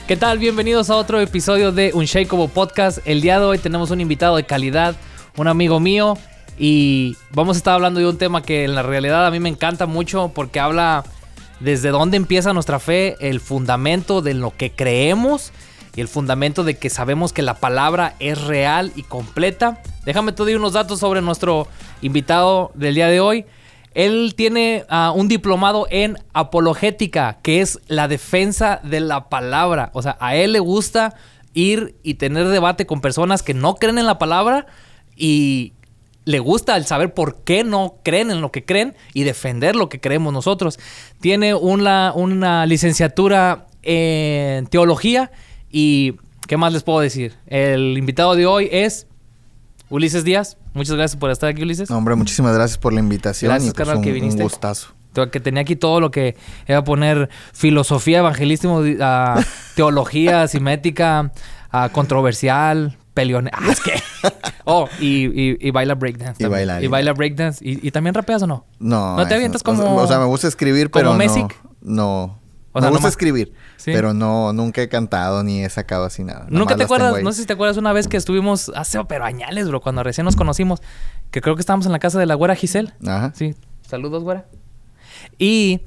¿Qué tal? Bienvenidos a otro episodio de Unshakable Podcast. El día de hoy tenemos un invitado de calidad, un amigo mío, y vamos a estar hablando de un tema que en la realidad a mí me encanta mucho porque habla desde dónde empieza nuestra fe, el fundamento de lo que creemos y el fundamento de que sabemos que la palabra es real y completa. Déjame te doy unos datos sobre nuestro invitado del día de hoy. Él tiene un diplomado en apologética, que es la defensa de la palabra. O sea, a él le gusta ir y tener debate con personas que no creen en la palabra y le gusta el saber por qué no creen en lo que creen y defender lo que creemos nosotros. Tiene una licenciatura en teología y ¿qué más les puedo decir? El invitado de hoy es Ulises Díaz. Muchas gracias por estar aquí, Ulises. No, hombre, muchísimas gracias por la invitación. Gracias, y pues carnal, que viniste. Un gustazo. Que tenía aquí todo lo que iba a poner: filosofía, evangelismo, teología, simética, controversial, peleonera. Es que... y baila breakdance. Y baila breakdance. ¿Y también rapeas o no? No. ¿No te avientas como... O sea, me gusta escribir, pero ¿como Messick? No. O sea, me gusta escribir, ¿sí? Pero nunca he cantado ni he sacado así nada. ¿Nunca te acuerdas? No sé si te acuerdas una vez que estuvimos pero añales, bro, cuando recién nos conocimos, que creo que estábamos en la casa de la güera Giselle. Ajá. Sí. Saludos, güera. Y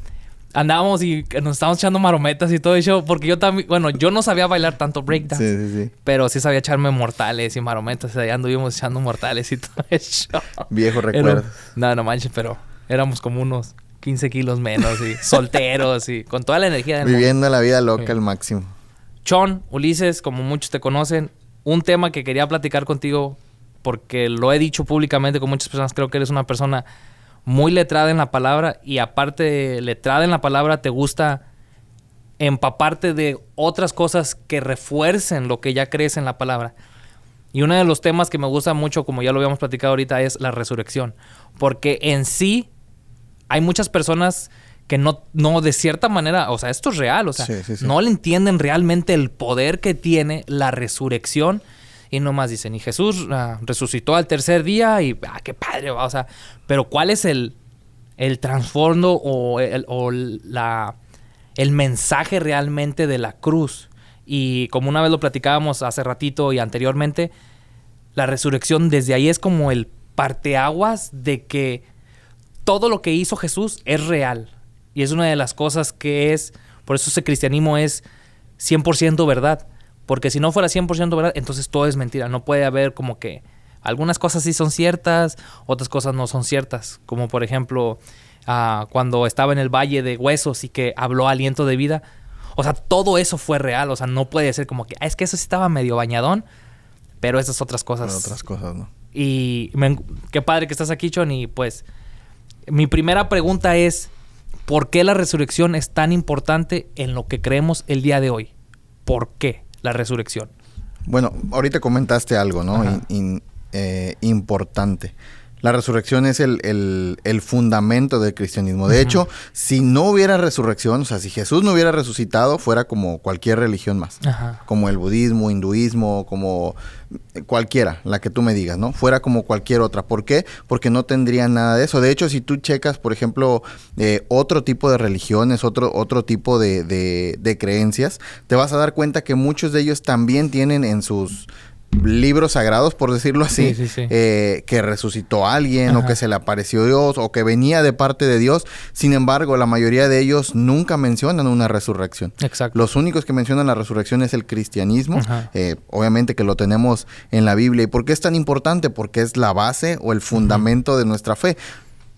andábamos y nos estábamos echando marometas y todo eso, porque yo también, bueno, yo no sabía bailar tanto breakdance. Sí. Pero sí sabía echarme mortales y marometas. Allá anduvimos echando mortales y todo eso. Viejo recuerdo. No manches, pero éramos como unos 15 kilos menos y solteros y con toda la energía del Viviendo mundo. la vida loca al máximo. Chon, Ulises, como muchos te conocen, un tema que quería platicar contigo porque lo he dicho públicamente con muchas personas. Creo que eres una persona muy letrada en la palabra y aparte de letrada en la palabra te gusta empaparte de otras cosas que refuercen lo que ya crees en la palabra. Y uno de los temas que me gusta mucho, como ya lo habíamos platicado ahorita, es la resurrección. Porque en sí hay muchas personas que no de cierta manera, o sea, esto es real, o sea, sí. no le entienden realmente el poder que tiene la resurrección y nomás dicen, y Jesús resucitó al tercer día y qué padre, o sea, pero ¿cuál es el trasfondo o el mensaje realmente de la cruz? Y como una vez lo platicábamos hace ratito y anteriormente, la resurrección desde ahí es como el parteaguas de que todo lo que hizo Jesús es real. Y es una de las cosas que es... Por eso ese cristianismo es 100% verdad. Porque si no fuera 100% verdad, entonces todo es mentira. No puede haber como que... Algunas cosas sí son ciertas, otras cosas no son ciertas. Como por ejemplo, cuando estaba en el valle de huesos y que habló aliento de vida. O sea, todo eso fue real. O sea, no puede ser como que... es que eso sí estaba medio bañadón. Pero esas otras cosas... Pero otras cosas, ¿no? Y qué padre que estás aquí, Chon. Y pues... Mi primera pregunta es, ¿por qué la resurrección es tan importante en lo que creemos el día de hoy? ¿Por qué la resurrección? Bueno, ahorita comentaste algo, ¿no? Importante. La resurrección es el fundamento del cristianismo. De hecho, si no hubiera resurrección, o sea, si Jesús no hubiera resucitado, fuera como cualquier religión más. Ajá. Como el budismo, hinduismo, como cualquiera, la que tú me digas, ¿no? Fuera como cualquier otra. ¿Por qué? Porque no tendría nada de eso. De hecho, si tú checas, por ejemplo, otro tipo de religiones, otro tipo de creencias, te vas a dar cuenta que muchos de ellos también tienen en sus libros sagrados, por decirlo así, que resucitó a alguien, o que se le apareció Dios, o que venía de parte de Dios. Sin embargo, la mayoría de ellos nunca mencionan una resurrección. Exacto. Los únicos que mencionan la resurrección es el cristianismo. Obviamente que lo tenemos en la Biblia. ¿Y por qué es tan importante? Porque es la base o el fundamento de nuestra fe.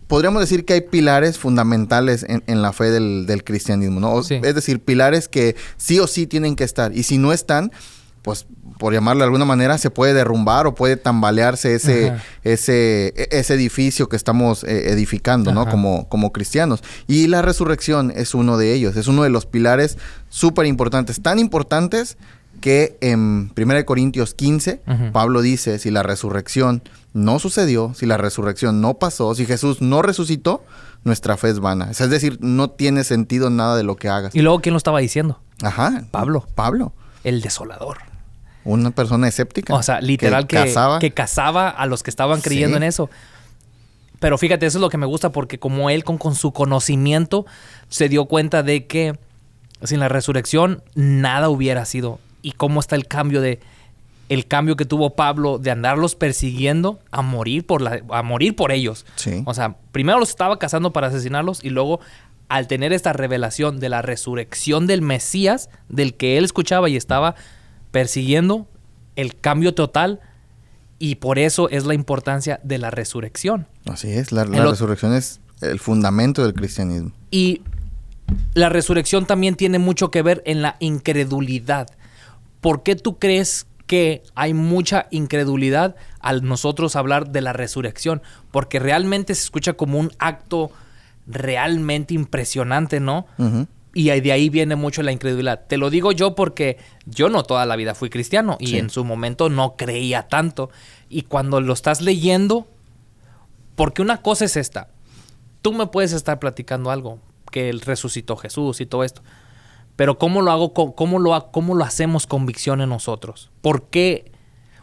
Podríamos decir que hay pilares fundamentales en la fe del cristianismo, ¿no? Sí. Es decir, pilares que sí o sí tienen que estar. Y si no están, pues, por llamarlo de alguna manera, se puede derrumbar o puede tambalearse ese edificio que estamos edificando, ¿no? Como cristianos. Y la resurrección es uno de ellos. Es uno de los pilares súper importantes. Tan importantes que en 1 Corintios 15, Pablo dice, si la resurrección no sucedió, si la resurrección no pasó, si Jesús no resucitó, nuestra fe es vana. Es decir, no tiene sentido nada de lo que hagas. ¿Y luego quién lo estaba diciendo? Pablo. El desolador. Una persona escéptica. O sea, literal que casaba a los que estaban creyendo en eso. Pero fíjate, eso es lo que me gusta porque como él con su conocimiento se dio cuenta de que Sin la resurrección, nada hubiera sido. ¿Y cómo está el cambio que tuvo Pablo de andarlos persiguiendo a morir por ellos? Sí. O sea, primero los estaba cazando para asesinarlos y luego, al tener esta revelación de la resurrección del Mesías, del que él escuchaba y estaba persiguiendo, el cambio total. Y por eso es la importancia de la resurrección. Así es, la resurrección es el fundamento del cristianismo. Y la resurrección también tiene mucho que ver en la incredulidad. ¿Por qué tú crees que hay mucha incredulidad al nosotros hablar de la resurrección? Porque realmente se escucha como un acto realmente impresionante, ¿no? Uh-huh. Y de ahí viene mucho la incredulidad. Te lo digo yo porque yo no toda la vida fui cristiano y en su momento no creía tanto. Y cuando lo estás leyendo, porque una cosa es esta. Tú me puedes estar platicando algo, que él resucitó Jesús y todo esto. Pero ¿cómo lo hago? ¿Cómo lo hacemos convicción en nosotros? ¿Por qué?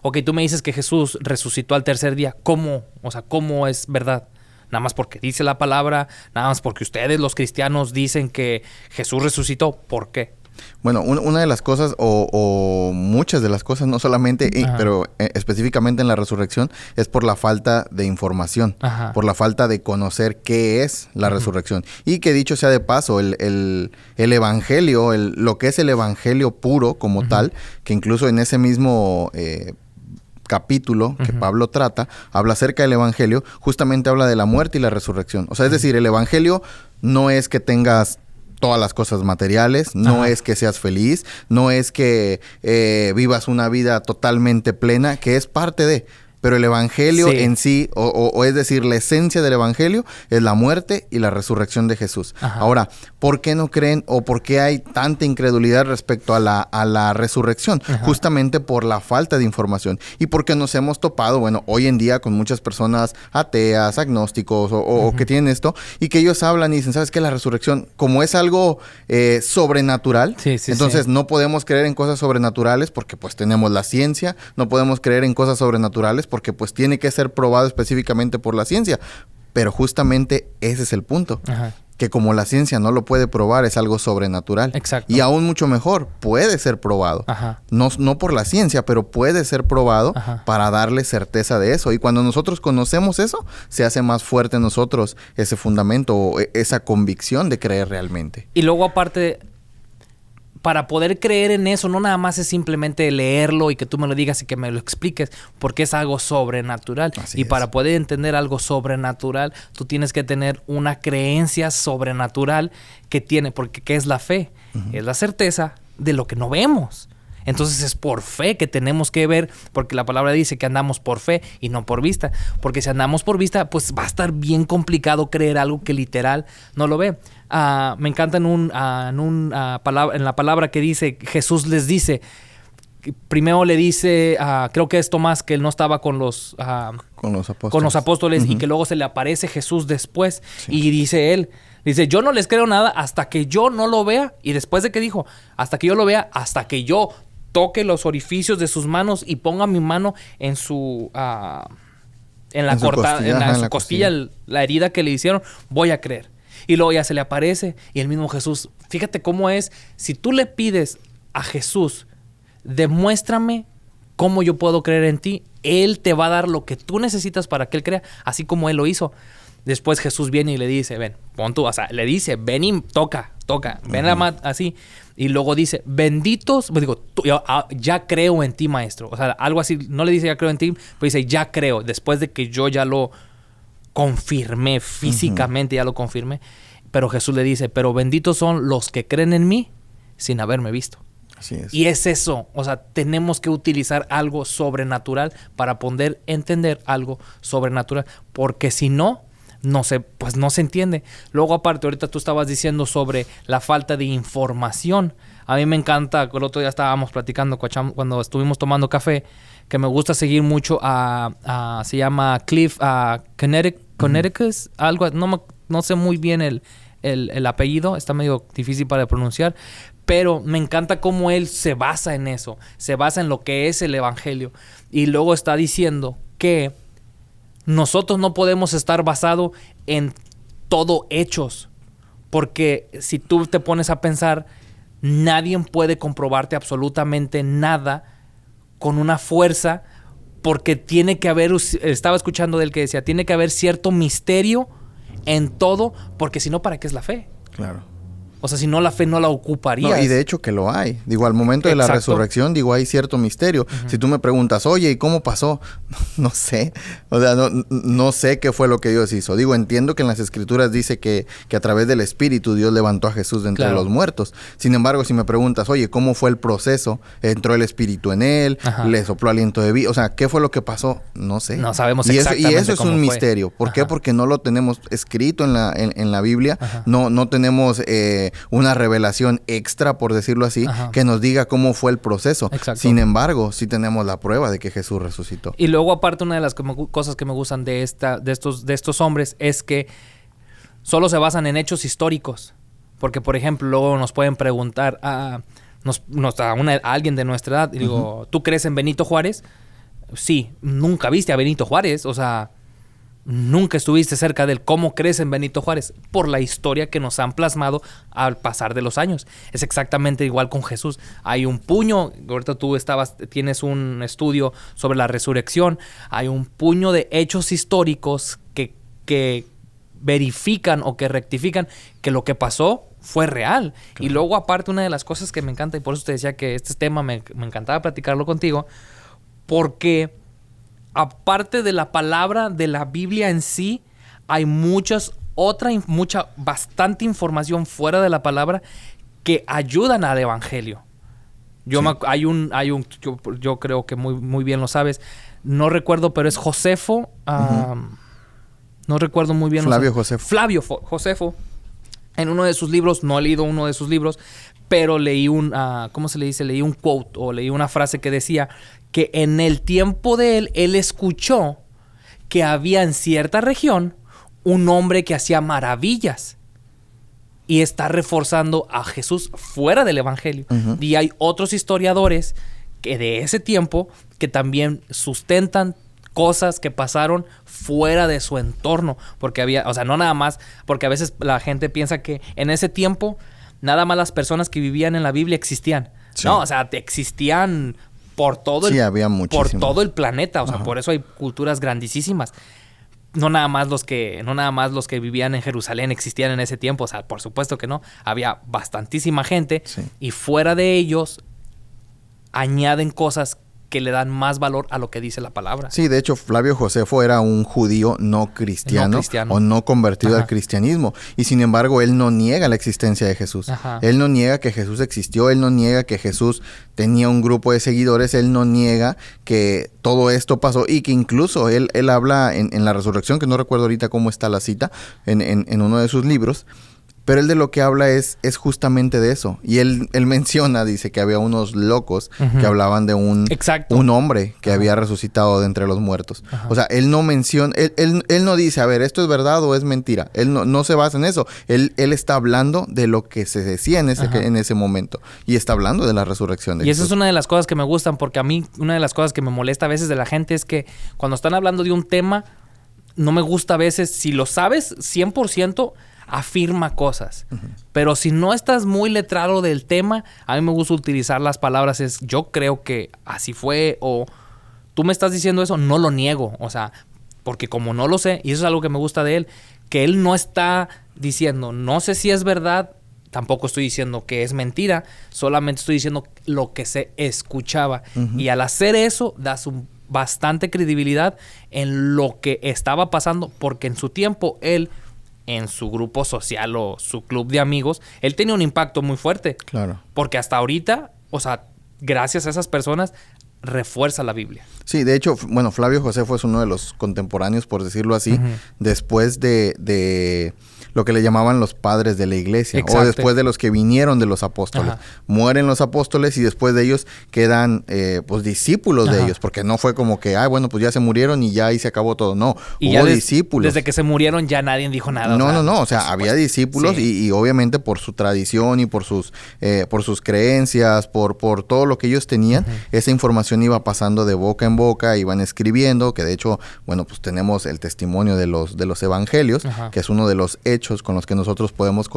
Ok, tú me dices que Jesús resucitó al tercer día. ¿Cómo? O sea, ¿cómo es verdad? Nada más porque dice la palabra, nada más porque ustedes los cristianos dicen que Jesús resucitó. ¿Por qué? Bueno, una de las cosas, o muchas de las cosas, no solamente, pero específicamente en la resurrección, es por la falta de información, por la falta de conocer qué es la resurrección. Y que dicho sea de paso, el evangelio, lo que es el evangelio puro como tal, que incluso en ese mismo capítulo que Pablo trata, habla acerca del evangelio, justamente habla de la muerte y la resurrección. O sea, es decir, el evangelio no es que tengas todas las cosas materiales, no es que seas feliz, no es que vivas una vida totalmente plena, que es parte de... Pero el evangelio en sí, o es decir, la esencia del evangelio es la muerte y la resurrección de Jesús. Ahora, ¿por qué no creen o por qué hay tanta incredulidad respecto a la resurrección? Justamente por la falta de información y porque nos hemos topado, bueno, hoy en día con muchas personas ateas, agnósticos o que tienen esto y que ellos hablan y dicen, ¿sabes qué? La resurrección, como es algo sobrenatural, entonces no podemos creer en cosas sobrenaturales porque pues tenemos la ciencia, no podemos creer en cosas sobrenaturales porque pues tiene que ser probado específicamente por la ciencia. Pero justamente ese es el punto. Que como la ciencia no lo puede probar, es algo sobrenatural. Exacto. Y aún mucho mejor, puede ser probado. No por la ciencia, pero puede ser probado para darle certeza de eso. Y cuando nosotros conocemos eso, se hace más fuerte en nosotros ese fundamento o esa convicción de creer realmente. Y luego aparte... Para poder creer en eso, no nada más es simplemente leerlo y que tú me lo digas y que me lo expliques, porque es algo sobrenatural. Y para poder entender algo sobrenatural, tú tienes que tener una creencia sobrenatural que tiene, porque ¿qué es la fe? Es la certeza de lo que no vemos. Entonces es por fe que tenemos que ver, porque la palabra dice que andamos por fe y no por vista. Porque si andamos por vista, pues va a estar bien complicado creer algo que literal no lo ve. Me encanta en la palabra que dice, Jesús les dice, primero le dice, creo que es Tomás, que él no estaba con los apóstoles y que luego se le aparece Jesús después y dice, yo no les creo nada hasta que yo no lo vea. Y después de que dijo, hasta que yo lo vea, hasta que yo toque los orificios de sus manos y ponga mi mano en su costilla, la herida que le hicieron, voy a creer. Y luego ya se le aparece y el mismo Jesús, fíjate cómo es, si tú le pides a Jesús, demuéstrame cómo yo puedo creer en ti, Él te va a dar lo que tú necesitas para que Él crea, así como Él lo hizo. Después Jesús viene y le dice, ven, pon tú, o sea, le dice, ven y toca, ven la mano así. Y luego dice, benditos, pues digo, ya creo en ti, maestro. O sea, algo así, no le dice ya creo en ti, pero dice, ya creo, después de que yo ya lo confirmé físicamente, ya lo confirmé. Pero Jesús le dice, pero benditos son los que creen en mí sin haberme visto. Así es. Y es eso, o sea, tenemos que utilizar algo sobrenatural para poder entender algo sobrenatural, porque si no, no se entiende. Luego aparte, ahorita tú estabas diciendo sobre la falta de información. A mí me encanta, el otro día estábamos platicando cuando estuvimos tomando café, que me gusta seguir mucho se llama Cliff Connecticut, algo, no sé muy bien el apellido, está medio difícil para pronunciar, pero me encanta cómo él se basa en eso, se basa en lo que es el evangelio. Y luego está diciendo que nosotros no podemos estar basados en todo hechos, porque si tú te pones a pensar, nadie puede comprobarte absolutamente nada con una fuerza, porque tiene que haber, estaba escuchando del que decía, tiene que haber cierto misterio en todo, porque si no, ¿para qué es la fe? Claro. O sea, si no, la fe no la ocuparías. No, y de hecho que lo hay. Digo, al momento de la resurrección, digo, hay cierto misterio. Si tú me preguntas, oye, ¿y cómo pasó? No sé. O sea, no sé qué fue lo que Dios hizo. Digo, entiendo que en las Escrituras dice que a través del Espíritu Dios levantó a Jesús de entre los muertos. Sin embargo, si me preguntas, oye, ¿cómo fue el proceso? ¿Entró el Espíritu en él? ¿Le sopló aliento de vida? O sea, ¿qué fue lo que pasó? No sé. No sabemos exactamente. Y eso es un misterio. ¿Por qué? Porque no lo tenemos escrito en la Biblia. No tenemos... una revelación extra, por decirlo así, que nos diga cómo fue el proceso. Exacto. Sin embargo, sí tenemos la prueba de que Jesús resucitó. Y luego, aparte, una de las cosas que me gustan de estos hombres es que solo se basan en hechos históricos. Porque, por ejemplo, luego nos pueden preguntar a alguien de nuestra edad, y digo, ¿tú crees en Benito Juárez? Sí, nunca viste a Benito Juárez, o sea... Nunca estuviste cerca de él. ¿Cómo crees en Benito Juárez? Por la historia que nos han plasmado al pasar de los años. Es exactamente igual con Jesús. Hay un puño, ahorita tú tienes un estudio sobre la resurrección. Hay un puño de hechos históricos que verifican o que rectifican que lo que pasó fue real. Claro. Y luego, aparte, una de las cosas que me encanta, y por eso te decía que este tema me encantaba platicarlo contigo, porque... aparte de la palabra de la Biblia en sí, hay bastante información fuera de la palabra que ayudan al evangelio. Yo creo que muy bien lo sabes. No recuerdo, pero es Josefo. No recuerdo muy bien. Flavio Josefo. Flavio Josefo. En uno de sus libros, no he leído uno de sus libros, pero leí ¿cómo se le dice? Leí un quote o leí una frase que decía que en el tiempo de él escuchó que había en cierta región un hombre que hacía maravillas y está reforzando a Jesús fuera del evangelio. Y hay otros historiadores que de ese tiempo que también sustentan cosas que pasaron fuera de su entorno, porque había, o sea, no nada más, porque a veces la gente piensa que en ese tiempo nada más las personas que vivían en la Biblia existían. Sí. No, o sea, existían por todo el planeta, o sea, por eso hay culturas grandísimas. No nada más los que vivían en Jerusalén existían en ese tiempo, o sea, por supuesto que no, había bastantísima gente y fuera de ellos añaden cosas que le dan más valor a lo que dice la palabra. Sí, de hecho, Flavio Josefo era un judío no cristiano o no convertido al cristianismo. Y sin embargo, él no niega la existencia de Jesús. Él no niega que Jesús existió, él no niega que Jesús tenía un grupo de seguidores, él no niega que todo esto pasó y que incluso él habla en la resurrección, que no recuerdo ahorita cómo está la cita, en uno de sus libros. Pero él de lo que habla es justamente de eso. Y él menciona, dice que había unos locos que hablaban de un hombre que había resucitado de entre los muertos. O sea, él no menciona, él no dice, a ver, ¿esto es verdad o es mentira? Él no se basa en eso. Él está hablando de lo que se decía en ese momento. Y está hablando de la resurrección de Jesús. Y esa es una de las cosas que me gustan, porque a mí una de las cosas que me molesta a veces de la gente es que cuando están hablando de un tema, no me gusta a veces, si lo sabes 100%, afirma cosas. Pero si no estás muy letrado del tema, a mí me gusta utilizar las palabras yo creo que así fue, o tú me estás diciendo eso, no lo niego. O sea, porque como no lo sé, y eso es algo que me gusta de él, que él no está diciendo, no sé si es verdad, tampoco estoy diciendo que es mentira, solamente estoy diciendo lo que se escuchaba. Y al hacer eso, das bastante credibilidad en lo que estaba pasando, porque en su tiempo él, en su grupo social o su club de amigos, él tenía un impacto muy fuerte. Claro. Porque hasta ahorita, o sea, gracias a esas personas, refuerza la Biblia. Sí, de hecho, bueno, Flavio Josefo es uno de los contemporáneos, por decirlo así, después de lo que le llamaban los padres de la iglesia. Exacto. O después de los que vinieron de los apóstoles. Mueren los apóstoles y después de ellos quedan pues discípulos de ellos, porque no fue como que, bueno, pues ya se murieron y ya ahí se acabó todo. No, y hubo discípulos. Desde que se murieron ya nadie dijo nada. No, o sea, había discípulos y obviamente por su tradición y por sus creencias, por todo lo que ellos tenían, esa información iba pasando de boca en boca, iban escribiendo, que de hecho, bueno, pues tenemos el testimonio de los evangelios, que es uno de los hechos con los que nosotros podemos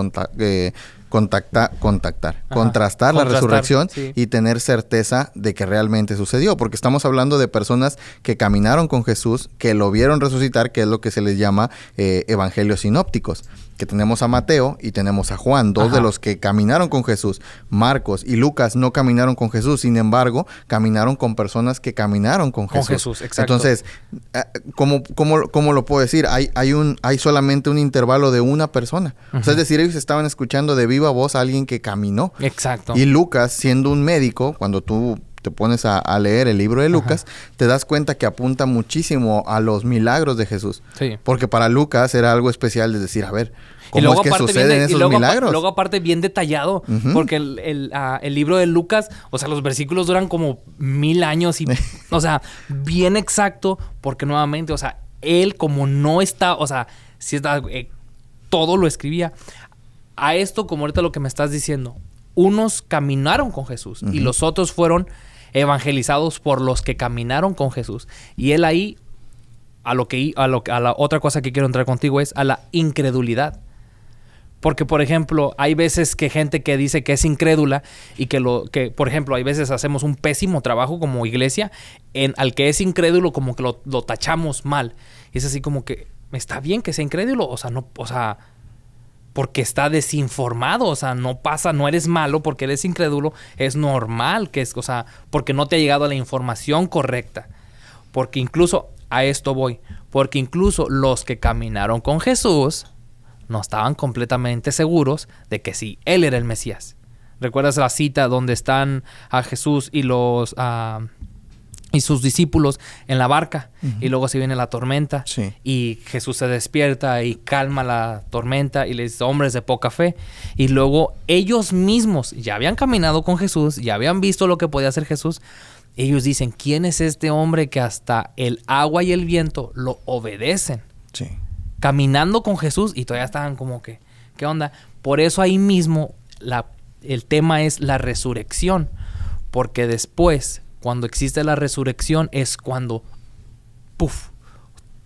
contrastar la resurrección sí. y tener certeza de que realmente sucedió. Porque estamos hablando de personas que caminaron con Jesús, que lo vieron resucitar, que es lo que se les llama evangelios sinópticos. Que tenemos a Mateo y tenemos a Juan, dos de los que caminaron con Jesús. Marcos y Lucas no caminaron con Jesús, sin embargo, caminaron con personas que caminaron con Jesús. Exacto. Entonces, ¿cómo lo puedo decir? Hay solamente un intervalo de una persona. O sea, es decir, ellos estaban escuchando de viva voz a alguien que caminó. Exacto. Y Lucas, siendo un médico, cuando tú te pones a leer el libro de Lucas, te das cuenta que apunta muchísimo a los milagros de Jesús. Sí. Porque para Lucas era algo especial de decir, a ver, ¿cómo es que suceden esos milagros? Luego aparte bien detallado, porque el libro de Lucas, o sea, los versículos duran como 1000 años y, o sea, bien exacto, porque nuevamente, o sea, él como no está, o sea, si está, todo lo escribía. A esto, como ahorita lo que me estás diciendo, unos caminaron con Jesús y los otros fueron evangelizados por los que caminaron con Jesús. Y él ahí, a la otra cosa que quiero entrar contigo es a la incredulidad. Porque, por ejemplo, hay veces que gente que dice que es incrédula y que por ejemplo, hay veces hacemos un pésimo trabajo como iglesia al que es incrédulo como que lo tachamos mal. Y es así como que, ¿está bien que sea incrédulo? Porque está desinformado, o sea, no eres malo porque eres incrédulo, es normal porque no te ha llegado la información correcta. Porque incluso, a esto voy, porque incluso los que caminaron con Jesús no estaban completamente seguros de que sí, él era el Mesías. ¿Recuerdas la cita donde están a Jesús y y sus discípulos en la barca? Y luego se viene la tormenta. Sí. Y Jesús se despierta y calma la tormenta y les dice, hombres de poca fe. Y luego ellos mismos ya habían caminado con Jesús, ya habían visto lo que podía hacer Jesús. Ellos dicen, ¿quién es este hombre que hasta el agua y el viento lo obedecen? Sí. Caminando con Jesús y todavía estaban como que, ¿qué onda? Por eso ahí mismo el tema es la resurrección. Porque después, cuando existe la resurrección, es cuando,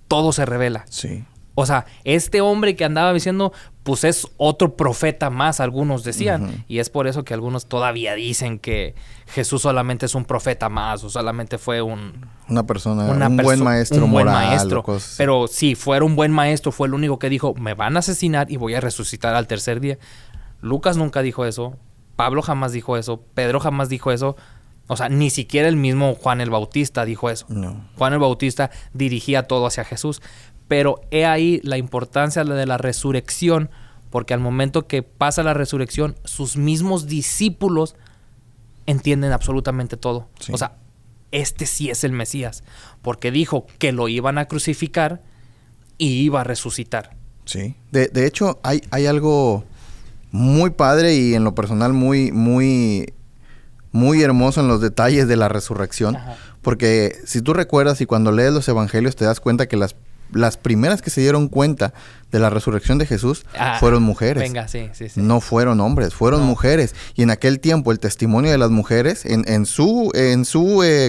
todo se revela. Sí. O sea, este hombre que andaba diciendo, pues es otro profeta más, algunos decían. Y es por eso que algunos todavía dicen que Jesús solamente es un profeta más o solamente fue un buen maestro moral. Pero si fuera un buen maestro, fue el único que dijo, me van a asesinar y voy a resucitar al tercer día. Lucas nunca dijo eso. Pablo jamás dijo eso. Pedro jamás dijo eso. O sea, ni siquiera el mismo Juan el Bautista dijo eso. No. Juan el Bautista dirigía todo hacia Jesús. Pero he ahí la importancia de la resurrección, porque al momento que pasa la resurrección, sus mismos discípulos entienden absolutamente todo. Sí. O sea, este sí es el Mesías, porque dijo que lo iban a crucificar y iba a resucitar. Sí. De hecho, hay algo muy padre y en lo personal muy, muy, muy hermoso en los detalles de la resurrección. Porque si tú recuerdas y cuando lees los evangelios te das cuenta que las primeras que se dieron cuenta de la resurrección de Jesús fueron mujeres. Venga, sí. No fueron hombres, fueron mujeres. Y en aquel tiempo el testimonio de las mujeres en su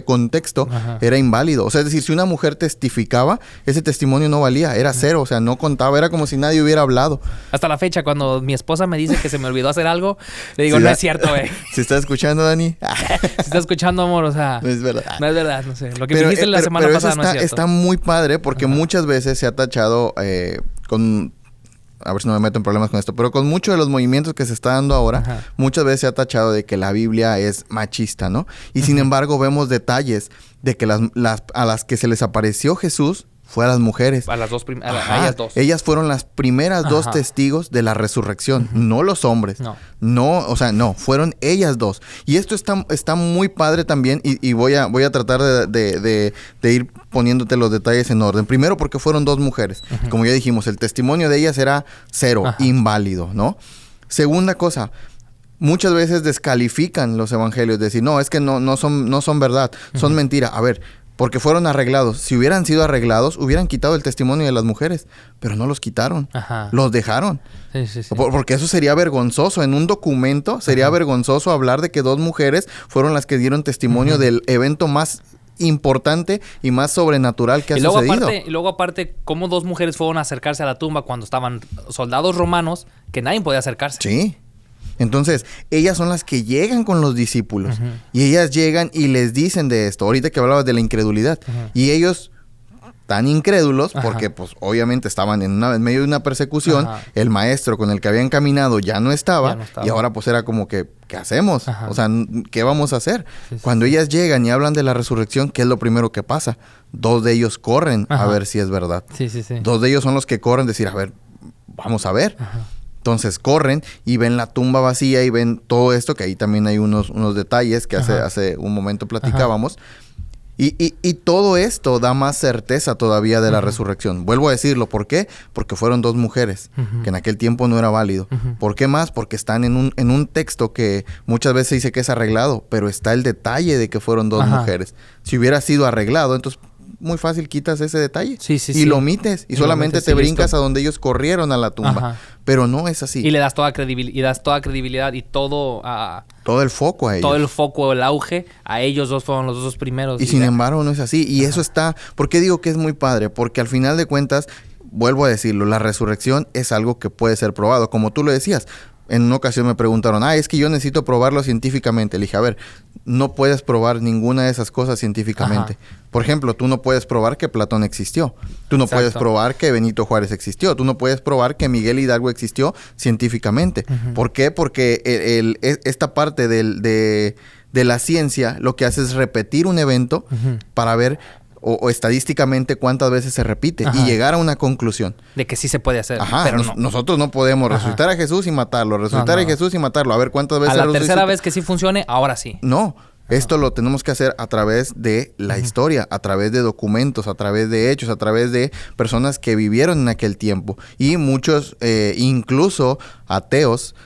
contexto era inválido. O sea, es decir, si una mujer testificaba, ese testimonio no valía, era cero, o sea, no contaba, era como si nadie hubiera hablado. Hasta la fecha, cuando mi esposa me dice que se me olvidó hacer algo, le digo, no es cierto, ¿Se está escuchando, Dani? Se está escuchando, amor, o sea... No es verdad. No es verdad, no sé. Lo que me dijiste la semana pasada no es cierto. Está muy padre porque muchas veces se ha tachado a ver si no me meto en problemas con esto, pero con muchos de los movimientos que se está dando ahora, muchas veces se ha tachado de que la Biblia es machista, ¿no? Y sin embargo vemos detalles de que a las que se les apareció Jesús fue a las mujeres. A las dos a ellas dos. Ellas fueron las primeras dos testigos de la resurrección, no los hombres. No, fueron ellas dos. Y esto está muy padre también y voy a tratar de ir poniéndote los detalles en orden. Primero porque fueron dos mujeres. Como ya dijimos, el testimonio de ellas era cero, inválido, ¿no? Segunda cosa, muchas veces descalifican los evangelios, decir, no, es que no son verdad, son mentira. A ver, porque fueron arreglados. Si hubieran sido arreglados, hubieran quitado el testimonio de las mujeres. Pero no los quitaron. Los dejaron. Sí. Porque eso sería vergonzoso. En un documento sería vergonzoso hablar de que dos mujeres fueron las que dieron testimonio del evento más importante y más sobrenatural que ha sucedido. Y luego aparte, cómo dos mujeres fueron a acercarse a la tumba cuando estaban soldados romanos que nadie podía acercarse. Sí. Entonces, ellas son las que llegan con los discípulos. Ujú. Y ellas llegan y les dicen de esto. Ahorita que hablabas de la incredulidad. Ujú. Y ellos, tan incrédulos, Ajá. porque pues obviamente estaban en medio de una persecución. Ajá. El maestro con el que habían caminado ya no estaba. Ya no estaba. Y ahora pues era como que, ¿qué hacemos? Ajá. O sea, ¿qué vamos a hacer? Sí, sí, Cuando sí. ellas llegan y hablan de la resurrección, ¿qué es lo primero que pasa? 2 de ellos corren Ajá. a ver si es verdad. Sí, sí, sí. 2 de ellos son los que corren, decir, a ver, vamos a ver. Ajá. Entonces corren y ven la tumba vacía y ven todo esto, que ahí también hay unos detalles que Ajá. hace un momento platicábamos. Y todo esto da más certeza todavía de la Ujú. resurrección. Vuelvo a decirlo, ¿por qué? Porque fueron 2 mujeres, Ujú. que en aquel tiempo no era válido. Ujú. ¿Por qué más? Porque están en un texto que muchas veces dice que es arreglado, pero está el detalle de que fueron 2 Ajá. mujeres. Si hubiera sido arreglado, entonces muy fácil quitas ese detalle. Sí, sí, y sí. lo omites. Y Y lo solamente omites, te y brincas listo. a donde ellos corrieron a la tumba. Ajá. Pero no es así. Y le das toda credibilidad y todo Todo el foco a ellos. todo el foco, el auge a ellos dos fueron los 2 primeros. Y sin ya. embargo no es así. Y eso está... ¿Por qué digo que es muy padre? Porque al final de cuentas, vuelvo a decirlo, la resurrección es algo que puede ser probado. Como tú lo decías, en una ocasión me preguntaron, es que yo necesito probarlo científicamente. Le dije, a ver, no puedes probar ninguna de esas cosas científicamente. Ajá. Por ejemplo, tú no puedes probar que Platón existió. Tú no Exacto. puedes probar que Benito Juárez existió. Tú no puedes probar que Miguel Hidalgo existió científicamente. Ujú. ¿Por qué? Porque esta parte de la ciencia lo que hace es repetir un evento Ujú. para ver o estadísticamente cuántas veces se repite Ajá. y llegar a una conclusión. De que sí se puede hacer. Ajá, pero no. nosotros no podemos Ajá. resucitar a Jesús y matarlo, resucitar No, a no. Jesús y matarlo. A ver cuántas veces A la resucita. tercera vez que sí funcione, ahora sí. No, esto lo tenemos que hacer a través de la historia, a través de documentos, a través de hechos, a través de personas que vivieron en aquel tiempo. Y muchos, incluso ateos,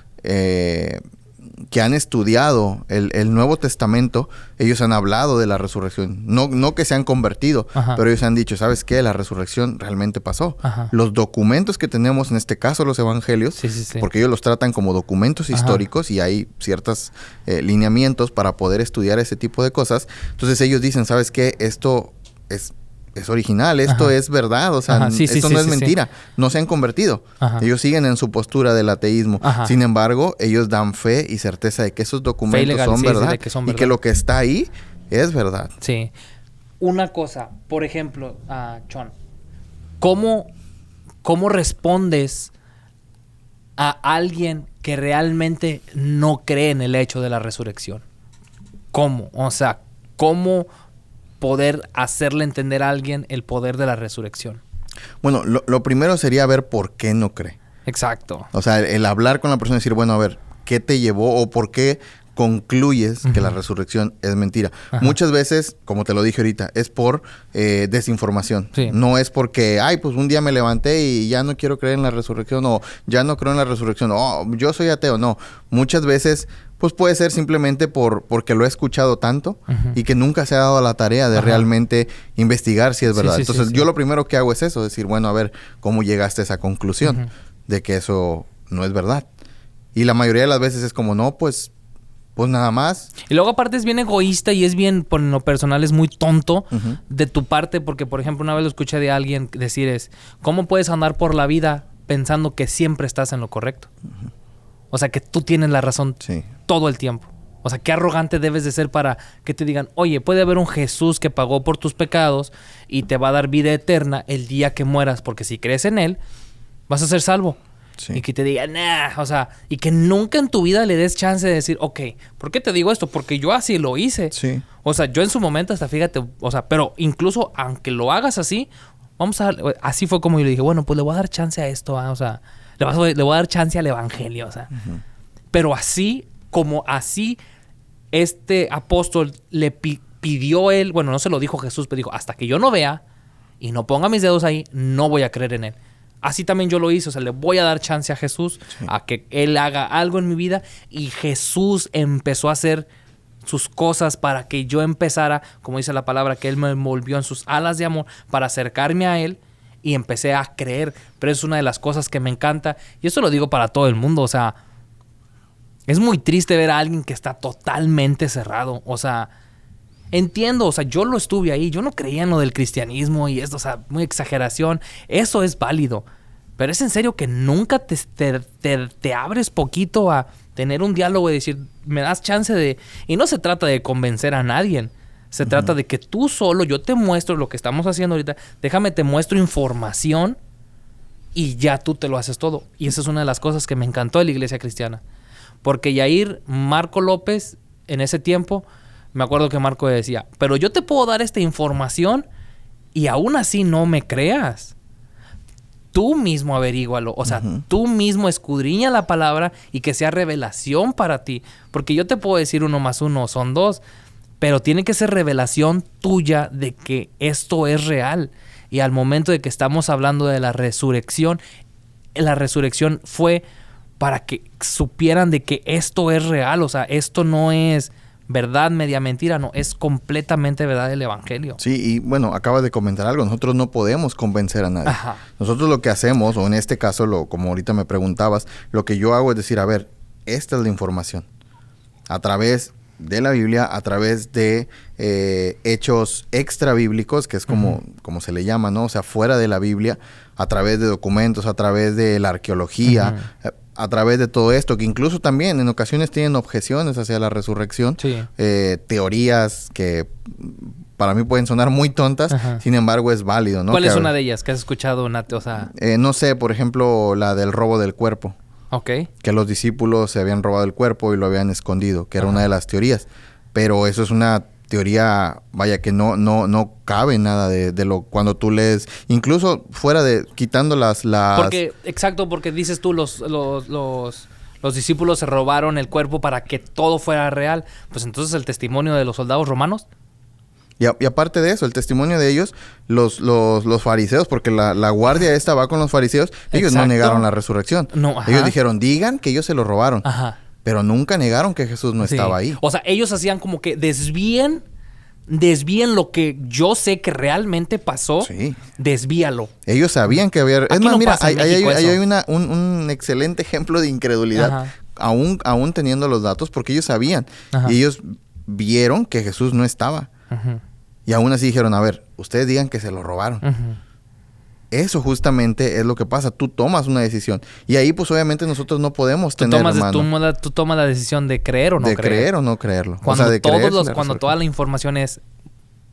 que han estudiado el Nuevo Testamento, ellos han hablado de la resurrección. No que se han convertido, Ajá. pero ellos han dicho, ¿sabes qué? La resurrección realmente pasó. Ajá. Los documentos que tenemos, en este caso los evangelios, Sí, sí, sí. porque ellos los tratan como documentos Ajá. históricos y hay ciertos lineamientos para poder estudiar ese tipo de cosas. Entonces ellos dicen, ¿sabes qué? Esto es original, esto Ajá. es verdad, o sea, Ajá, sí, sí, esto sí, no es sí, mentira, no se han convertido. Ajá. Ellos siguen en su postura del ateísmo. Ajá. Sin embargo, ellos dan fe y certeza de que esos documentos legal, son sí, sí, verdad de que son y verdad. que lo que está ahí es verdad. Sí. Una cosa, por ejemplo, Chon, ¿cómo respondes a alguien que realmente no cree en el hecho de la resurrección? ¿Cómo? O sea, ¿cómo poder hacerle entender a alguien el poder de la resurrección? Bueno, lo primero sería ver por qué no cree. Exacto. O sea, el hablar con la persona y decir, bueno, a ver, ¿qué te llevó o por qué concluyes que la resurrección es mentira? Ajá. Muchas veces, como te lo dije ahorita, es por desinformación. Sí. No es porque, pues un día me levanté y ya no quiero creer en la resurrección o ya no creo en la resurrección o yo soy ateo. No, muchas veces pues puede ser simplemente porque lo he escuchado tanto Ujú. y que nunca se ha dado la tarea de Ajá. realmente investigar si es Sí, verdad. sí, sí, Entonces sí. yo lo primero que hago es eso, decir, bueno, a ver, ¿cómo llegaste a esa conclusión? Ujú. De que eso no es verdad. Y la mayoría de las veces es como, no, pues nada más. Y luego aparte es bien egoísta y es bien, por lo personal, es muy tonto Ujú. de tu parte, porque por ejemplo una vez lo escuché de alguien decir ¿cómo puedes andar por la vida pensando que siempre estás en lo correcto? O sea, que tú tienes la razón Sí. todo el tiempo. O sea, qué arrogante debes de ser para que te digan, oye, puede haber un Jesús que pagó por tus pecados y te va a dar vida eterna el día que mueras, porque si crees en Él, vas a ser salvo. Sí. Y que te digan, o sea, y que nunca en tu vida le des chance de decir, ok, ¿por qué te digo esto? Porque yo así lo hice. Sí. O sea, yo en su momento hasta fíjate, o sea, pero incluso aunque lo hagas así, así fue como yo le dije, bueno, pues le voy a dar chance a esto, o sea, le voy a dar chance al evangelio, o sea. Ujú. Pero así, como así, este apóstol le pidió él, bueno, no se lo dijo Jesús, pero dijo, hasta que yo no vea y no ponga mis dedos ahí, no voy a creer en él. Así también yo lo hice, o sea, le voy a dar chance a Jesús, Sí. a que él haga algo en mi vida, y Jesús empezó a hacer sus cosas para que yo empezara, como dice la palabra, que él me envolvió en sus alas de amor para acercarme a él, y empecé a creer. Pero es una de las cosas que me encanta, y eso lo digo para todo el mundo, o sea, es muy triste ver a alguien que está totalmente cerrado, o sea, entiendo, o sea, yo lo estuve ahí, yo no creía en lo del cristianismo y esto, o sea, muy exageración, eso es válido, Pero es en serio que nunca te abres poquito a tener un diálogo y decir, me das chance de... Y no se trata de convencer a nadie. Se trata de que tú solo, yo te muestro lo que estamos haciendo ahorita. Déjame, te muestro información y ya tú te lo haces todo. Y esa es una de las cosas que me encantó de la iglesia cristiana. Porque Yair, Marco López, en ese tiempo, me acuerdo que Marco decía, pero yo te puedo dar esta información y aún así no me creas. Tú mismo averígualo. O sea, tú mismo escudriña la palabra y que sea revelación para ti. Porque yo te puedo decir 1 más 1 son 2, pero tiene que ser revelación tuya de que esto es real. Y al momento de que estamos hablando de la resurrección fue para que supieran de que esto es real. O sea, esto no es verdad media mentira, no, es completamente verdad del evangelio. Sí, y bueno, acabas de comentar algo, nosotros no podemos convencer a nadie. Ajá. Nosotros lo que hacemos, o en este caso, como ahorita me preguntabas, lo que yo hago es decir, a ver, esta es la información. A través de la Biblia, a través de hechos extra bíblicos, que es como se le llama, ¿no? O sea, fuera de la Biblia, a través de documentos, a través de la arqueología, a través de todo esto, que incluso también en ocasiones tienen objeciones hacia la resurrección, teorías que para mí pueden sonar muy tontas, sin embargo es válido, ¿no? ¿Cuál es una de ellas que has escuchado, Nate? O sea... no sé, por ejemplo, la del robo del cuerpo. Ok. Que los discípulos se habían robado el cuerpo y lo habían escondido, que era una de las teorías. Pero eso es una teoría, vaya, que no cabe nada de lo cuando tú lees, incluso fuera de quitando las... Porque, exacto, porque dices tú, los discípulos se robaron el cuerpo para que todo fuera real. Pues entonces el testimonio de los soldados romanos. Y aparte de eso, el testimonio de ellos, los fariseos, porque la guardia esta va con los fariseos, ellos no negaron la resurrección. No, ellos dijeron, digan que ellos se lo robaron. Ajá. Pero nunca negaron que Jesús no estaba ahí. O sea, ellos hacían como que desvíen lo que yo sé que realmente pasó. Sí. Desvíalo. Ellos sabían que había... Es más, mira, hay un excelente ejemplo de incredulidad, aún teniendo los datos, porque ellos sabían. Ajá. Y ellos vieron que Jesús no estaba. Ajá. Y aún así dijeron, a ver, ustedes digan que se lo robaron. Eso justamente es lo que pasa. Tú tomas una decisión. Y ahí, pues, obviamente, nosotros no podemos tener, hermano. Tú tomas la decisión de creer o no creer. De creer o no creerlo. Cuando, cuando toda la información es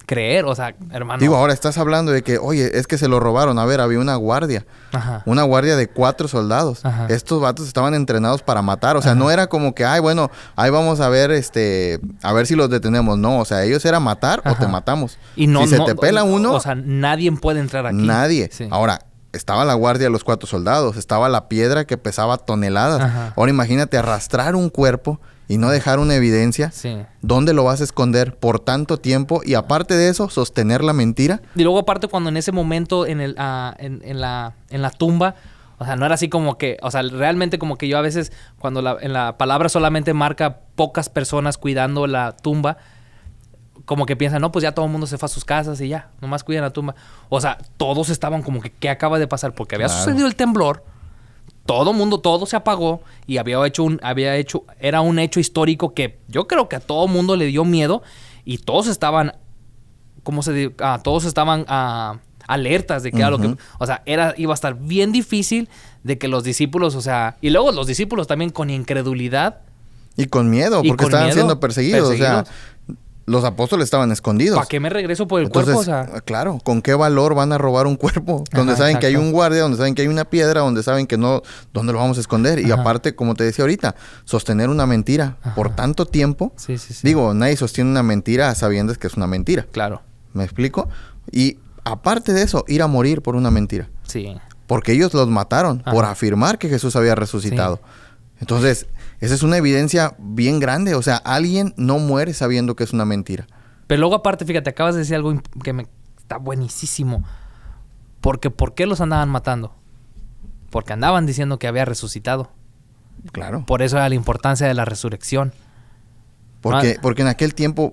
creer, o sea, hermano. Digo, ahora estás hablando de que, oye, es que se lo robaron. A ver, había una guardia. Ajá. Una guardia de 4 soldados. Ajá. Estos vatos estaban entrenados para matar. O sea, no era como que, ay, bueno, ahí vamos a ver, a ver si los detenemos. No, o sea, ellos era matar o te matamos. Y no, si se te pela uno... O sea, nadie puede entrar aquí. Nadie. Sí. Ahora, estaba la guardia de los 4 soldados. Estaba la piedra que pesaba toneladas. Ajá. Ahora imagínate arrastrar un cuerpo y no dejar una evidencia. Sí. ¿Dónde lo vas a esconder por tanto tiempo? Y aparte de eso, sostener la mentira. Y luego aparte cuando en ese momento en la tumba, o sea, no era así como que, o sea, realmente como que yo a veces cuando en la palabra solamente marca pocas personas cuidando la tumba, como que piensan, no, pues ya todo el mundo se fue a sus casas y ya, nomás cuidan la tumba. O sea, todos estaban como que, ¿qué acaba de pasar? Porque había sucedido el temblor. Todo se apagó y era un hecho histórico que yo creo que a todo mundo le dio miedo y todos estaban, alertas de que era lo que, o sea, iba a estar bien difícil de que los discípulos, o sea, y luego los discípulos también con incredulidad. Y con miedo, porque estaban siendo perseguidos. O sea, los apóstoles estaban escondidos. ¿Para qué me regreso por el cuerpo? O sea, claro, ¿con qué valor van a robar un cuerpo? Donde saben que hay un guardia, donde saben que hay una piedra, donde saben que no, ¿dónde lo vamos a esconder? Y aparte, como te decía ahorita, sostener una mentira por tanto tiempo. Sí. Digo, nadie sostiene una mentira sabiendo que es una mentira. Claro. ¿Me explico? Y aparte de eso, ir a morir por una mentira. Sí. Porque ellos los mataron por afirmar que Jesús había resucitado. Sí. Entonces, esa es una evidencia bien grande. O sea, alguien no muere sabiendo que es una mentira. Pero luego aparte, fíjate, acabas de decir algo que está buenísimo. Porque ¿por qué los andaban matando? Porque andaban diciendo que había resucitado. Claro. Por eso era la importancia de la resurrección. Porque en aquel tiempo,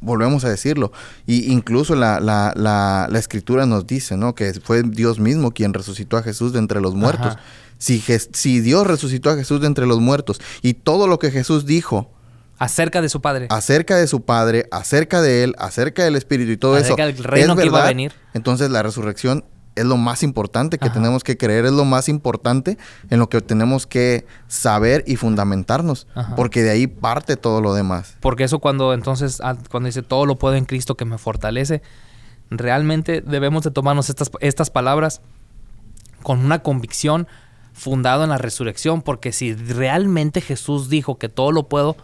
volvemos a decirlo, y incluso la Escritura nos dice, ¿no? Que fue Dios mismo quien resucitó a Jesús de entre los muertos. Si Dios resucitó a Jesús de entre los muertos y todo lo que Jesús dijo acerca de su Padre, acerca de Él, acerca del Espíritu y todo eso del reino es que verdad, iba a venir, entonces la resurrección es lo más importante que Ajá. tenemos que creer, es lo más importante en lo que tenemos que saber y fundamentarnos, Ajá. porque de ahí parte todo lo demás. Porque eso cuando dice todo lo puedo en Cristo que me fortalece, realmente debemos de tomarnos estas palabras con una convicción fundada en la resurrección, porque si realmente Jesús dijo que todo lo puedo,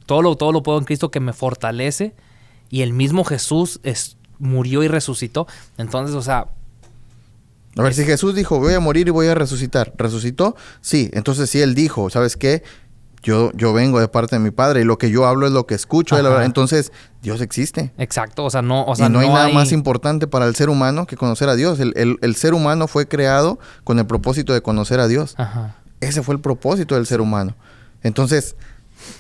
todo lo puedo en Cristo que me fortalece, y el mismo Jesús murió y resucitó, entonces, o sea... A ver, si Jesús dijo, voy a morir y voy a resucitar, ¿resucitó? Sí, entonces sí, Él dijo, ¿sabes qué? Yo vengo de parte de mi Padre y lo que yo hablo es lo que escucho. Entonces, Dios existe. Exacto, o sea, no hay nada más importante para el ser humano que conocer a Dios. El ser humano fue creado con el propósito de conocer a Dios. Ajá. Ese fue el propósito del ser humano. Entonces,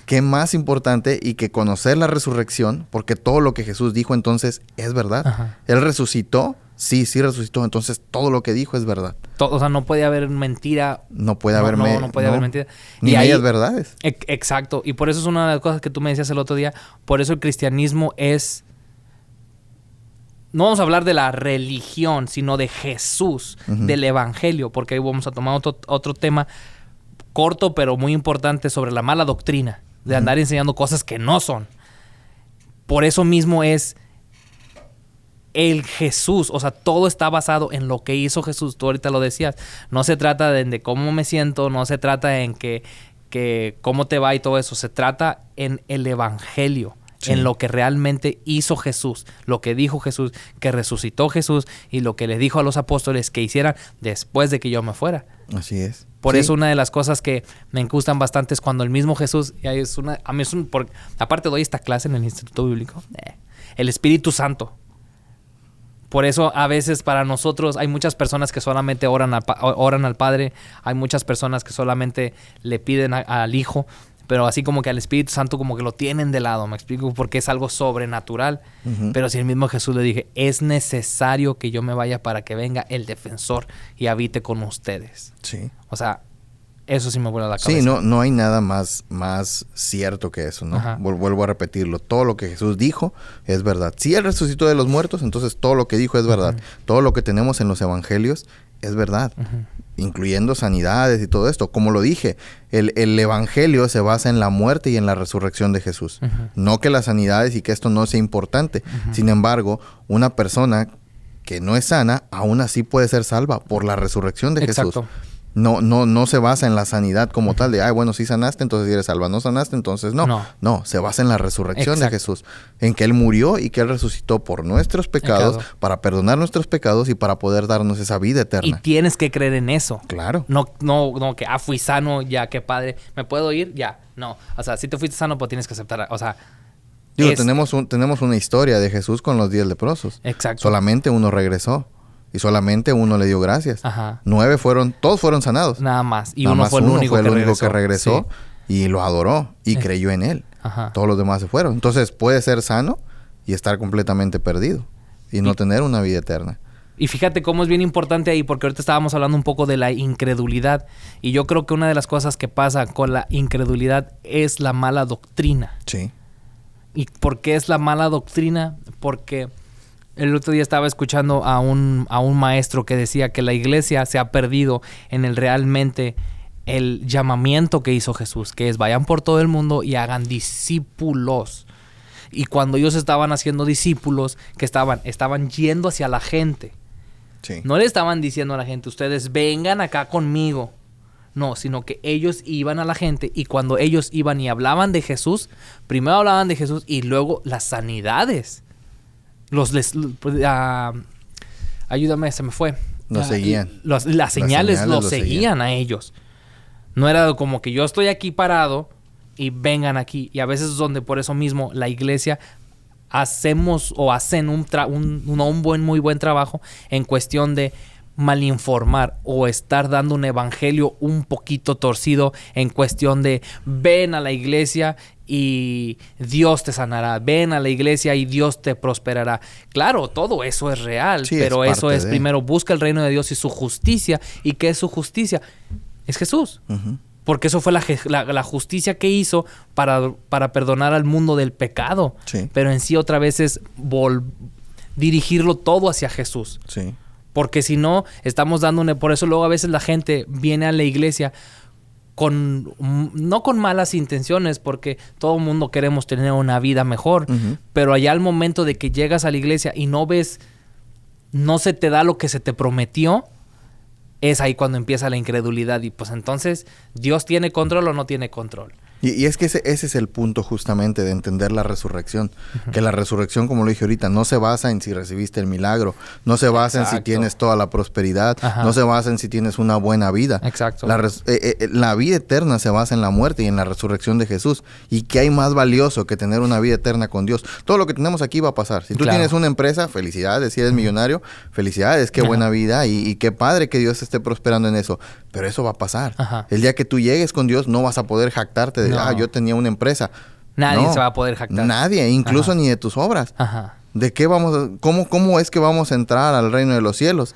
¿qué más importante y que conocer la resurrección? Porque todo lo que Jesús dijo entonces es verdad. Ajá. Él resucitó. Sí resucitó. Entonces, todo lo que dijo es verdad. O sea, no puede haber mentira. No puede haber mentira. No puede haber mentira. Ni medias verdades. Exacto. Y por eso es una de las cosas que tú me decías el otro día. Por eso el cristianismo es... No vamos a hablar de la religión, sino de Jesús, del evangelio. Porque ahí vamos a tomar otro tema corto, pero muy importante, sobre la mala doctrina. De andar enseñando cosas que no son. Por eso mismo es... el Jesús, o sea, todo está basado en lo que hizo Jesús. Tú ahorita lo decías. No se trata de cómo me siento, no se trata en que cómo te va y todo eso. Se trata en el evangelio, en lo que realmente hizo Jesús, lo que dijo Jesús, que resucitó Jesús y lo que les dijo a los apóstoles que hicieran después de que yo me fuera. Así es. Por eso una de las cosas que me gustan bastante es cuando el mismo Jesús, aparte doy esta clase en el Instituto Bíblico, el Espíritu Santo. Por eso a veces para nosotros hay muchas personas que solamente oran al Padre, hay muchas personas que solamente le piden al Hijo, pero así como que al Espíritu Santo como que lo tienen de lado, me explico, porque es algo sobrenatural. Pero si el mismo Jesús le dije, es necesario que yo me vaya para que venga el defensor y habite con ustedes. Sí. O sea, eso sí me vuela la cabeza. Sí, no hay nada más cierto que eso, ¿no? Vuelvo a repetirlo. Todo lo que Jesús dijo es verdad. Si Él resucitó de los muertos, entonces todo lo que dijo es verdad. Todo lo que tenemos en los evangelios es verdad. Incluyendo sanidades y todo esto. Como lo dije, el evangelio se basa en la muerte y en la resurrección de Jesús. No que las sanidades y que esto no sea importante. Sin embargo, una persona que no es sana, aún así puede ser salva por la resurrección de Jesús. No se basa en la sanidad como tal de, bueno, si sanaste, entonces eres salva. No sanaste, entonces no. No, se basa en la resurrección de Jesús. En que Él murió y que Él resucitó por nuestros pecados, para perdonar nuestros pecados y para poder darnos esa vida eterna. Y tienes que creer en eso. Claro. No que, fui sano, ya, qué padre. ¿Me puedo ir? Ya. No. O sea, si te fuiste sano, pues tienes que aceptar. O sea... tenemos una historia de Jesús con los 10 leprosos. Exacto. Solamente uno regresó. Y solamente uno le dio gracias. 9 todos fueron sanados. Nada más. Y uno fue el único que regresó. Y lo adoró y creyó en Él. Todos los demás se fueron. Entonces puede ser sano y estar completamente perdido. Y no tener una vida eterna. Y fíjate cómo es bien importante ahí, porque ahorita estábamos hablando un poco de la incredulidad. Y yo creo que una de las cosas que pasa con la incredulidad es la mala doctrina. Sí. ¿Y por qué es la mala doctrina? Porque... el otro día estaba escuchando a un maestro que decía que la iglesia se ha perdido en realmente el llamamiento que hizo Jesús, que es vayan por todo el mundo y hagan discípulos. Y cuando ellos estaban haciendo discípulos, que estaban yendo hacia la gente. Sí. No le estaban diciendo a la gente, ustedes vengan acá conmigo. No, sino que ellos iban a la gente y cuando ellos iban y hablaban de Jesús, primero hablaban de Jesús y luego las sanidades. Ayúdame, se me fue. Los seguían. Las señales los seguían a ellos. No era como que yo estoy aquí parado y vengan aquí. Y a veces es donde por eso mismo la iglesia hacen un muy buen trabajo en cuestión de malinformar o estar dando un evangelio un poquito torcido en cuestión de ven a la iglesia y Dios te sanará, ven a la iglesia y Dios te prosperará. Claro, todo eso es real, sí, pero eso es primero busca el reino de Dios y su justicia. ¿Y qué es su justicia? Es Jesús. Porque eso fue la justicia que hizo para perdonar al mundo del pecado. Sí. Pero en sí otra vez es dirigirlo todo hacia Jesús. Sí. Porque si no, estamos dándole... Por eso luego a veces la gente viene a la iglesia no con malas intenciones, porque todo el mundo queremos tener una vida mejor. Pero allá al momento de que llegas a la iglesia y no ves... No se te da lo que se te prometió, es ahí cuando empieza la incredulidad. Y pues entonces, ¿Dios tiene control o no tiene control? Y es que ese es el punto justamente de entender la resurrección. Que la resurrección, como lo dije ahorita, no se basa en si recibiste el milagro. No se basa en si tienes toda la prosperidad. No se basa en si tienes una buena vida. Exacto. La vida eterna se basa en la muerte y en la resurrección de Jesús. ¿Y qué hay más valioso que tener una vida eterna con Dios? Todo lo que tenemos aquí va a pasar. Si tú tienes una empresa, felicidades. Si eres millonario, felicidades. Qué buena vida y qué padre que Dios esté prosperando en eso. Pero eso va a pasar. El día que tú llegues con Dios, no vas a poder jactarte de, yo tenía una empresa. Nadie se va a poder jactar. Nadie, incluso ni de tus obras. ¿De qué cómo es que vamos a entrar al reino de los cielos?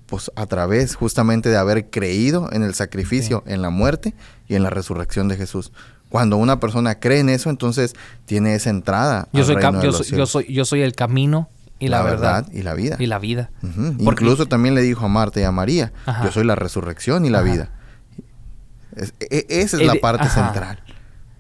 Pues a través justamente de haber creído en el sacrificio, en la muerte y en la resurrección de Jesús. Cuando una persona cree en eso, entonces tiene esa entrada al reino de los cielos. Yo soy el camino y la verdad y la vida. Y la vida. Incluso también le dijo a Marta y a María, yo soy la resurrección y la vida. Esa es la parte central.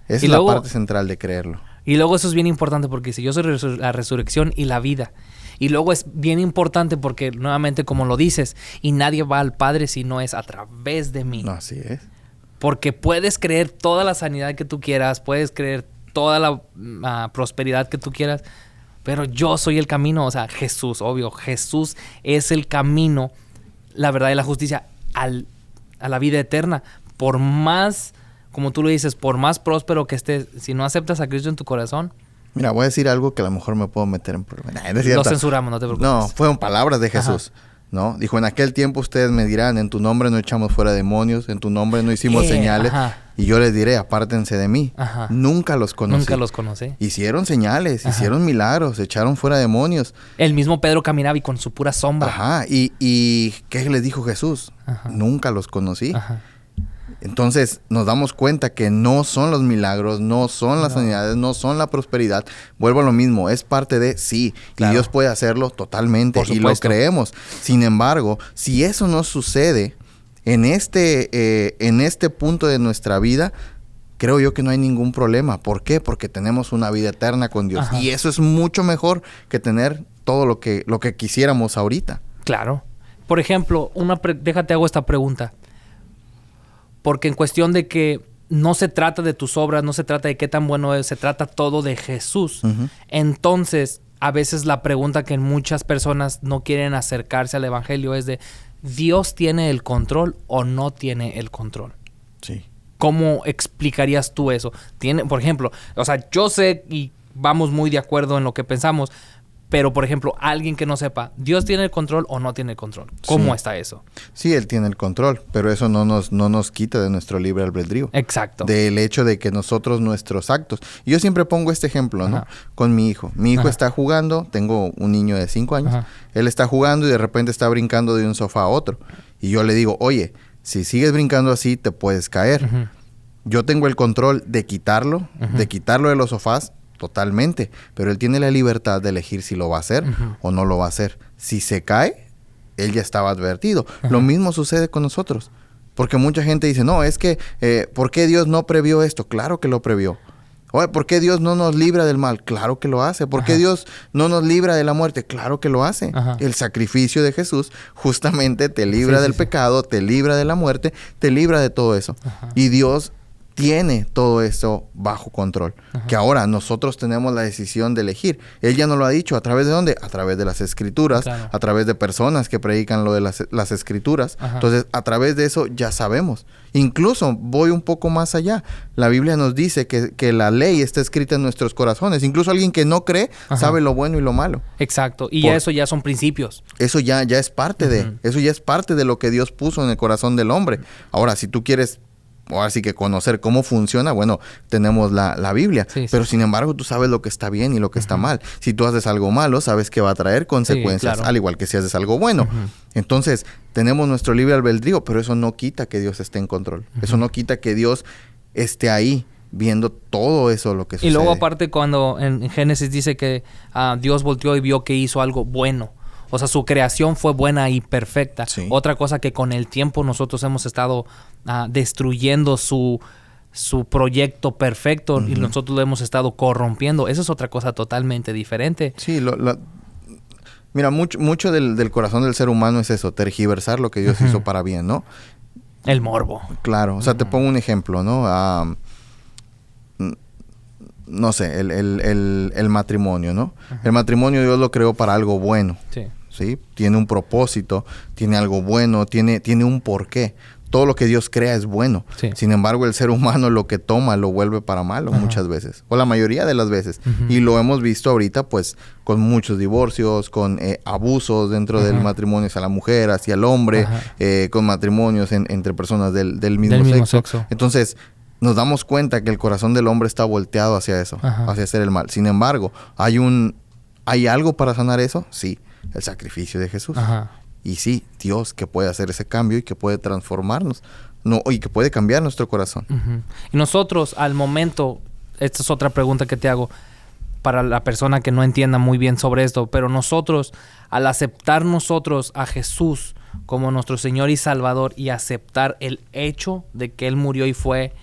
Esa es la parte central de creerlo. Y luego eso es bien importante porque dice, yo soy la resurrección y la vida. Y luego es bien importante porque nuevamente como lo dices, y nadie va al Padre si no es a través de mí. No, así es. Porque puedes creer toda la sanidad que tú quieras, puedes creer toda la prosperidad que tú quieras, pero yo soy el camino. O sea, Jesús, obvio, Jesús es el camino, la verdad y la justicia a la vida eterna. Por más, como tú lo dices, por más próspero que estés, si no aceptas a Cristo en tu corazón... Mira, voy a decir algo que a lo mejor me puedo meter en problemas. Lo censuramos, no te preocupes. No, fueron palabras de Jesús, ¿no? Dijo, en aquel tiempo ustedes me dirán, en tu nombre no echamos fuera demonios, en tu nombre no hicimos señales. Y yo les diré, apártense de mí. Nunca los conocí. Nunca los conocí. Hicieron señales, hicieron milagros, echaron fuera demonios. El mismo Pedro caminaba y con su pura sombra. ¿Y qué les dijo Jesús? Nunca los conocí. Entonces nos damos cuenta que no son los milagros, no son las sanidades, no son la prosperidad. Vuelvo a lo mismo, es parte de sí. Claro. Y Dios puede hacerlo totalmente y lo creemos. Sin embargo, si eso no sucede en este punto de nuestra vida, creo yo que no hay ningún problema. ¿Por qué? Porque tenemos una vida eterna con Dios. Y eso es mucho mejor que tener todo lo que quisiéramos ahorita. Claro. Por ejemplo, déjate hago esta pregunta. Porque en cuestión de que no se trata de tus obras, no se trata de qué tan bueno es, se trata todo de Jesús. Entonces, a veces la pregunta que muchas personas no quieren acercarse al evangelio es de, ¿Dios tiene el control o no tiene el control? Sí. ¿Cómo explicarías tú eso? Por ejemplo, o sea, yo sé y vamos muy de acuerdo en lo que pensamos, pero, por ejemplo, alguien que no sepa, ¿Dios tiene el control o no tiene el control? ¿Cómo está eso? Sí, Él tiene el control, pero eso no nos quita de nuestro libre albedrío. Exacto. Del hecho de que nosotros, nuestros actos... Yo siempre pongo este ejemplo, ¿no? Con mi hijo. Mi hijo está jugando, tengo un niño de 5 años, él está jugando y de repente está brincando de un sofá a otro. Y yo le digo, oye, si sigues brincando así, te puedes caer. Yo tengo el control de quitarlo, de los sofás, totalmente, pero él tiene la libertad de elegir si lo va a hacer o no lo va a hacer. Si se cae, él ya estaba advertido. Lo mismo sucede con nosotros, porque mucha gente dice, no, es que, ¿por qué Dios no previó esto? Claro que lo previó. Oye, ¿por qué Dios no nos libra del mal? Claro que lo hace. ¿Por qué Dios no nos libra de la muerte? Claro que lo hace. El sacrificio de Jesús justamente te libra del pecado, te libra de la muerte, te libra de todo eso. Y Dios tiene todo eso bajo control. Que ahora nosotros tenemos la decisión de elegir. Él ya nos lo ha dicho. ¿A través de dónde? A través de las Escrituras. A través de personas que predican lo de las Escrituras. Entonces, a través de eso ya sabemos. Incluso voy un poco más allá. La Biblia nos dice que la ley está escrita en nuestros corazones. Incluso alguien que no cree sabe lo bueno y lo malo. Exacto. Y eso ya son principios. Eso ya es parte de. Eso ya es parte de lo que Dios puso en el corazón del hombre. Ahora, si tú quieres... Ahora sí que conocer cómo funciona, bueno, tenemos la Biblia. Pero sin embargo, tú sabes lo que está bien y lo que está mal. Si tú haces algo malo, sabes que va a traer consecuencias, al igual que si haces algo bueno. Entonces, tenemos nuestro libre albedrío, pero eso no quita que Dios esté en control. Eso no quita que Dios esté ahí viendo todo eso lo que sucede. Y luego aparte cuando en Génesis dice que Dios volteó y vio que hizo algo bueno. O sea, su creación fue buena y perfecta. Sí. Otra cosa que con el tiempo nosotros hemos estado destruyendo su proyecto perfecto y nosotros lo hemos estado corrompiendo. Eso es otra cosa totalmente diferente. Sí, mira, mucho del corazón del ser humano es eso, tergiversar lo que Dios hizo para bien, ¿no? El morbo. Claro, o sea, te pongo un ejemplo, ¿no? No sé, el matrimonio, ¿no? El matrimonio Dios lo creó para algo bueno. Sí. ¿Sí? Tiene un propósito, tiene algo bueno, tiene un porqué. Todo lo que Dios crea es bueno. Sí. Sin embargo, el ser humano lo que toma lo vuelve para malo muchas veces. O la mayoría de las veces. Y lo hemos visto ahorita, pues, con muchos divorcios, con abusos dentro del matrimonio hacia la mujer, hacia el hombre, con matrimonios entre personas del mismo sexo. Entonces, nos damos cuenta que el corazón del hombre está volteado hacia eso, hacia hacer el mal. Sin embargo, ¿hay algo para sanar eso? Sí, el sacrificio de Jesús. Y sí, Dios que puede hacer ese cambio y que puede transformarnos, y que puede cambiar nuestro corazón. Y nosotros, al momento, esta es otra pregunta que te hago para la persona que no entienda muy bien sobre esto, pero nosotros, al aceptar nosotros a Jesús como nuestro Señor y Salvador y aceptar el hecho de que Él murió y fue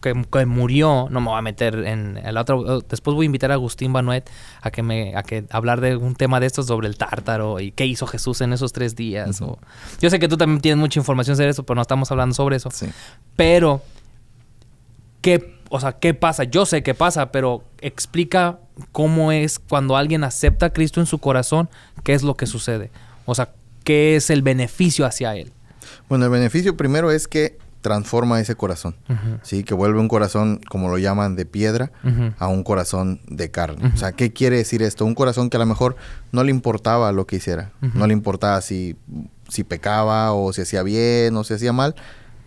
que murió, no me voy a meter en el otro. Después voy a invitar a Agustín Banuet a que hablar de un tema de estos sobre el tártaro y qué hizo Jesús en esos 3 días. Yo sé que tú también tienes mucha información sobre eso, pero no estamos hablando sobre eso. Sí. Pero, ¿qué pasa? Yo sé qué pasa, pero explica cómo es cuando alguien acepta a Cristo en su corazón, qué es lo que sucede. O sea, qué es el beneficio hacia Él. Bueno, el beneficio primero es que transforma ese corazón, ¿sí? Que vuelve un corazón, como lo llaman, de piedra, a un corazón de carne. O sea, ¿qué quiere decir esto? Un corazón que a lo mejor no le importaba lo que hiciera. No le importaba si pecaba o si hacía bien o si hacía mal.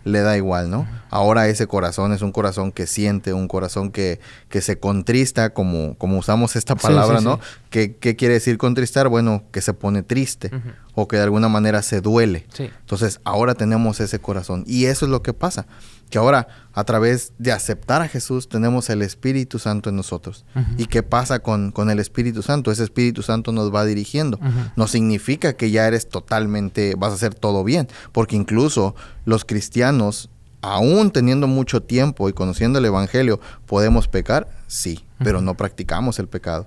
Le da igual, ¿no? Ahora ese corazón es un corazón que siente, un corazón que se contrista, como usamos esta palabra, ¿no? ¿Qué quiere decir contristar? Bueno, que se pone triste o que de alguna manera se duele. Sí. Entonces, ahora tenemos ese corazón. Y eso es lo que pasa. Que ahora, a través de aceptar a Jesús, tenemos el Espíritu Santo en nosotros. ¿Y qué pasa con el Espíritu Santo? Ese Espíritu Santo nos va dirigiendo. No significa que ya eres vas a hacer todo bien. Porque incluso los cristianos, aún teniendo mucho tiempo y conociendo el Evangelio, ¿podemos pecar? Sí, pero no practicamos el pecado.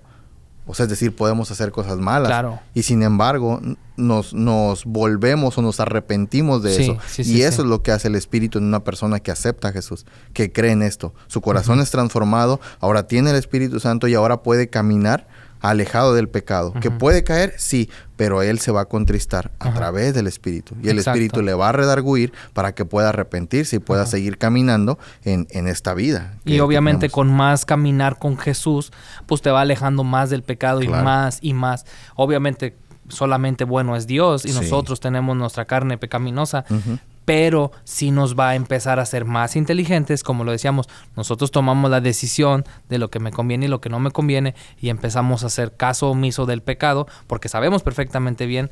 O sea, es decir, podemos hacer cosas malas. Claro. Y sin embargo, nos volvemos o nos arrepentimos de eso. Y eso es lo que hace el Espíritu en una persona que acepta a Jesús, que cree en esto. Su corazón es transformado, ahora tiene el Espíritu Santo y ahora puede caminar alejado del pecado. ¿Que puede caer? Sí, pero él se va a contristar a través del Espíritu. Y el Espíritu le va a redarguir para que pueda arrepentirse y pueda seguir caminando en esta vida. Y obviamente con más caminar con Jesús, pues te va alejando más del pecado y más y más. Obviamente solamente bueno es Dios y nosotros tenemos nuestra carne pecaminosa. Pero sí nos va a empezar a ser más inteligentes, como lo decíamos. Nosotros tomamos la decisión de lo que me conviene y lo que no me conviene y empezamos a hacer caso omiso del pecado porque sabemos perfectamente bien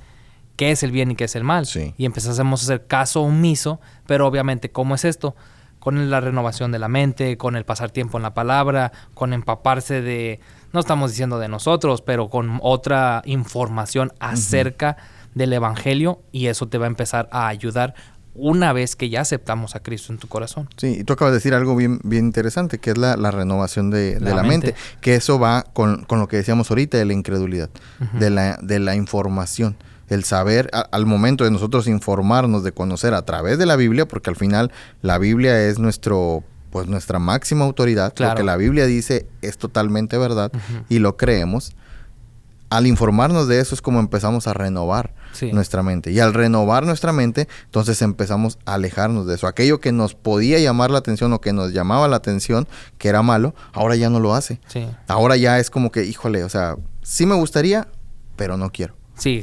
qué es el bien y qué es el mal. Sí. Y empezamos a hacer caso omiso, pero obviamente, ¿cómo es esto? Con la renovación de la mente, con el pasar tiempo en la palabra, con empaparse de, no estamos diciendo de nosotros, pero con otra información acerca del Evangelio, y eso te va a empezar a ayudar una vez que ya aceptamos a Cristo en tu corazón. Sí, y tú acabas de decir algo bien interesante, que es la renovación de la mente. Que eso va con lo que decíamos ahorita de la incredulidad, de la información. El saber, al momento de nosotros informarnos, de conocer a través de la Biblia, porque al final la Biblia es nuestra máxima autoridad. Claro. Lo que la Biblia dice es totalmente verdad y lo creemos. Al informarnos de eso es como empezamos a renovar nuestra mente. Y al renovar nuestra mente, entonces empezamos a alejarnos de eso. Aquello que nos podía llamar la atención o que nos llamaba la atención, que era malo, ahora ya no lo hace. Sí. Ahora ya es como que, híjole, o sea, sí me gustaría, pero no quiero. Sí.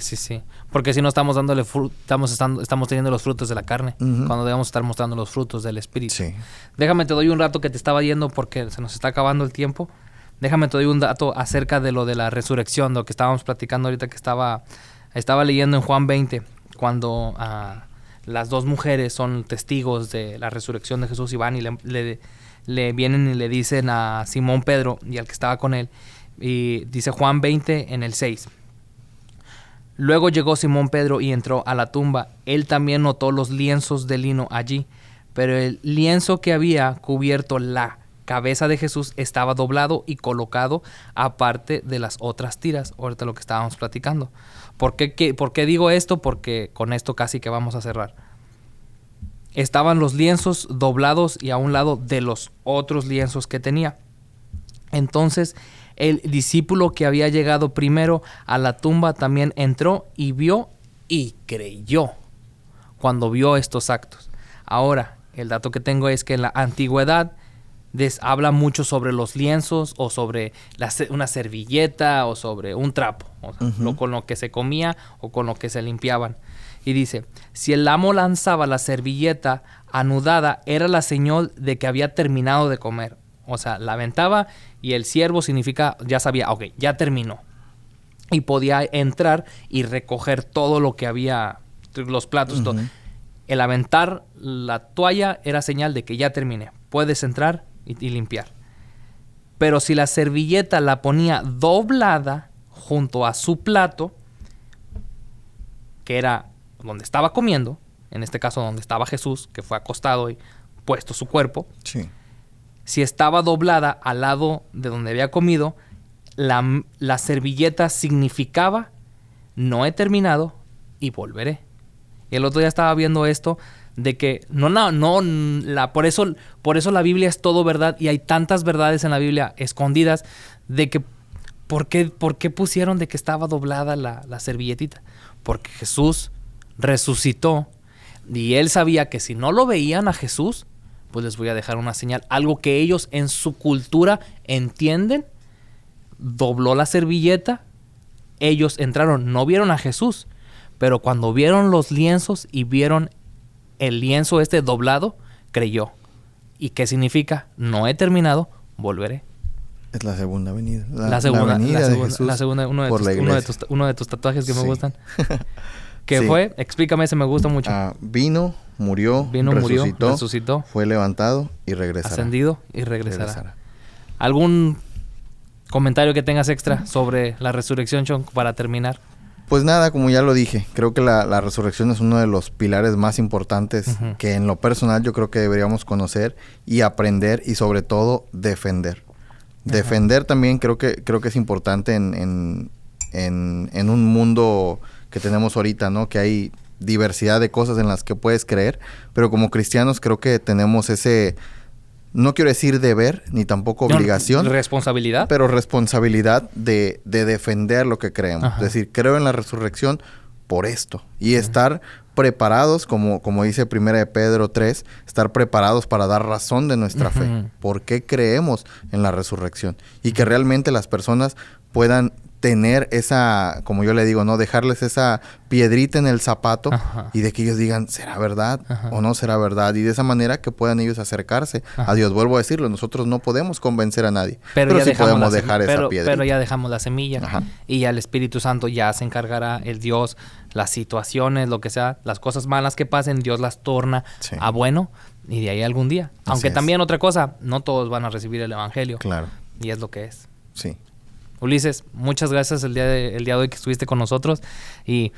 Porque si no estamos dándole estamos teniendo los frutos de la carne, cuando debemos estar mostrando los frutos del Espíritu. Sí. Déjame, te doy un rato que te estaba yendo porque se nos está acabando el tiempo. Déjame te doy un dato acerca de lo de la resurrección, lo que estábamos platicando ahorita, que estaba leyendo en Juan 20, cuando las 2 mujeres son testigos de la resurrección de Jesús y van y le vienen y le dicen a Simón Pedro y al que estaba con él, y dice Juan 20 en el 6. Luego llegó Simón Pedro y entró a la tumba. Él también notó los lienzos de lino allí, pero el lienzo que había cubierto la cabeza de Jesús estaba doblado y colocado aparte de las otras tiras. Ahorita lo que estábamos platicando. ¿Por qué digo esto? Porque con esto casi que vamos a cerrar. Estaban los lienzos doblados y a un lado de los otros lienzos que tenía. Entonces el discípulo que había llegado primero a la tumba también entró y vio y creyó cuando vio estos actos. Ahora, el dato que tengo es que en la antigüedad habla mucho sobre los lienzos o sobre una servilleta o sobre un trapo, o sea, con lo que se comía o con lo que se limpiaban. Y dice, si el amo lanzaba la servilleta anudada, era la señal de que había terminado de comer. O sea, la aventaba y el siervo significa, ya sabía, ok, ya terminó. Y podía entrar y recoger todo lo que había, los platos, todo. El aventar la toalla era señal de que ya terminé. Puedes entrar y limpiar. Pero si la servilleta la ponía doblada junto a su plato, que era donde estaba comiendo, en este caso donde estaba Jesús, que fue acostado y puesto su cuerpo, sí. Si estaba doblada al lado de donde había comido, la servilleta significaba no he terminado y volveré. Y el otro día estaba viendo esto de que por eso la Biblia es todo verdad y hay tantas verdades en la Biblia escondidas de que ¿por qué pusieron de que estaba doblada la servilletita? Porque Jesús resucitó y él sabía que si no lo veían a Jesús, pues les voy a dejar una señal, algo que ellos en su cultura entienden. Dobló la servilleta, ellos entraron, no vieron a Jesús, pero cuando vieron los lienzos y vieron el lienzo doblado, creyó. ¿Y qué significa? No he terminado, volveré. Es la segunda venida. La segunda venida de Jesús uno de tus tatuajes que me gustan. ¿Qué Sí. fue? Explícame, ese me gusta mucho. Vino, murió, resucitó, fue levantado y regresará. Ascendido y regresará. ¿Algún comentario que tengas extra sobre la resurrección, Sean, para terminar? Pues nada, como ya lo dije, creo que la resurrección es uno de los pilares más importantes que en lo personal yo creo que deberíamos conocer y aprender y sobre todo defender. Defender también creo que es importante en un mundo que tenemos ahorita, ¿no? Que hay diversidad de cosas en las que puedes creer, pero como cristianos creo que tenemos ese, no quiero decir deber, ni tampoco obligación. Responsabilidad. Pero responsabilidad de defender lo que creemos. Ajá. Es decir, creo en la resurrección por esto. Y estar preparados, como dice 1 de Pedro 3, estar preparados para dar razón de nuestra fe. ¿Por qué creemos en la resurrección? Y que realmente las personas puedan tener esa, como yo le digo, ¿no? Dejarles esa piedrita en el zapato. Ajá. Y de que ellos digan, ¿será verdad o no será verdad? Y de esa manera que puedan ellos acercarse a Dios. Vuelvo a decirlo, nosotros no podemos convencer a nadie. Pero sí podemos dejar esa piedrita. Pero ya dejamos la semilla. Y ya el Espíritu Santo ya se encargará, el Dios, las situaciones, lo que sea, las cosas malas que pasen, Dios las torna a bueno. Y de ahí algún día. Aunque también otra cosa, no todos van a recibir el Evangelio. Claro. Y es lo que es. Sí. Ulises, muchas gracias el día de hoy que estuviste con nosotros. Y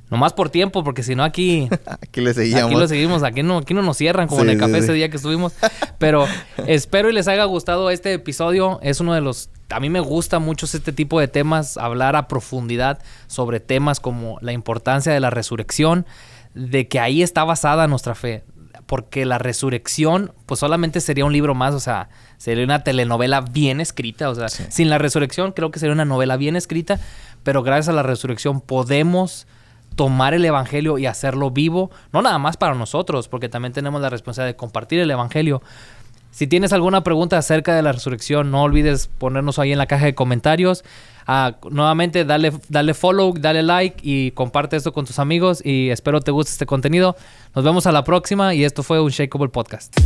nomás por tiempo, porque si no aquí... aquí le seguimos. Aquí lo seguimos. Aquí no nos cierran como en el café ese día que estuvimos. Pero espero y les haya gustado este episodio. Es uno de los... A mí me gusta mucho este tipo de temas. Hablar a profundidad sobre temas como la importancia de la resurrección. De que ahí está basada nuestra fe. Porque la resurrección, pues solamente sería un libro más, o sea, sería una telenovela bien escrita, o sea, sin la resurrección creo que sería una novela bien escrita, pero gracias a la resurrección podemos tomar el Evangelio y hacerlo vivo, no nada más para nosotros, porque también tenemos la responsabilidad de compartir el Evangelio. Si tienes alguna pregunta acerca de la resurrección, no olvides ponernos ahí en la caja de comentarios. Nuevamente, dale follow, dale like y comparte esto con tus amigos. Y espero te guste este contenido. Nos vemos a la próxima y esto fue Unshakable Podcast.